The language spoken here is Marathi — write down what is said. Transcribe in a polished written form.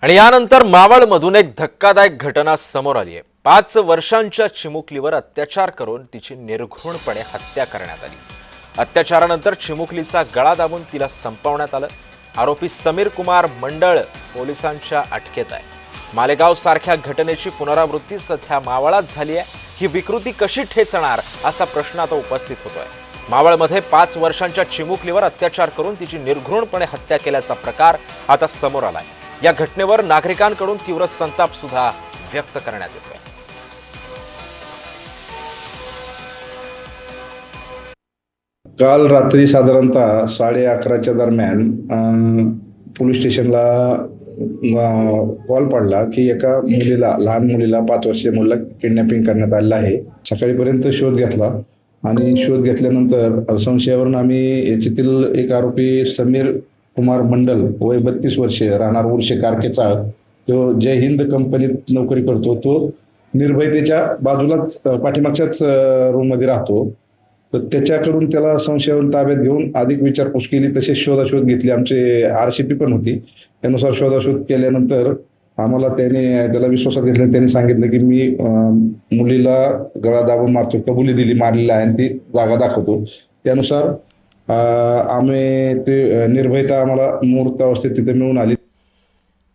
आणि यानंतर मावळमधून एक धक्कादायक घटना समोर आली आहे। 5 वर्षांच्या चिमुकलीवर अत्याचार करून तिची निर्घृणपणे हत्या करण्यात आली। अत्याचारानंतर चिमुकलीचा गळा दाबून तिला संपवण्यात आलं। आरोपी समीर कुमार मंडळ पोलिसांच्या अटकेत आहे। मालेगाव सारख्या घटनेची पुनरावृत्ती सध्या मावळात झाली आहे। ही विकृती कशी ठेचणार असा प्रश्न आता उपस्थित होतोय। मावळमध्ये 5 वर्षांच्या चिमुकलीवर अत्याचार करून तिची निर्घृणपणे हत्या केल्याचा प्रकार आता समोर आलाय। या घटनेवर नागरिकांकडून तीव्र संताप सुद्धा व्यक्त करण्यात येतोय। काल रात्री साधारणतः 11:30च्या दरम्यान पोलीस स्टेशनला कॉल पडला की एका मुलीला, लहान मुलीला, 5 वर्षीय मुलीला किडनॅपिंग करण्यात आलेलं आहे। सकाळीपर्यंत शोध घेतला आणि शोध घेतल्यानंतर संशयावरून आम्ही याच्यातील एक आरोपी समीर कुमार मंडल, वय 32 वर्षे, राहणार उर्शे कारकेचाळ, तो जय हिंद कंपनीत नोकरी करतो। तो निर्भयतेच्या बाजूलाच पाठीमागच्याच रूममध्ये राहतो। तर त्याच्याकडून त्याला संशयावरून ताब्यात घेऊन अधिक विचारपूस केली, तसेच शोधाशोध घेतली। आमचे आरसीपी पण होती। त्यानुसार शोधाशोध केल्यानंतर आम्हाला त्याला विश्वासात घेतल्याने त्यांनी सांगितलं की मी मुलीला गळा दाबून मारतो, कबुली दिली, मारलेली आहे आणि ती जागा दाखवतो। त्यानुसार आम्ही ते निर्भयता आम्हाला मूर्त अवस्थेत तिथे मिळून आली।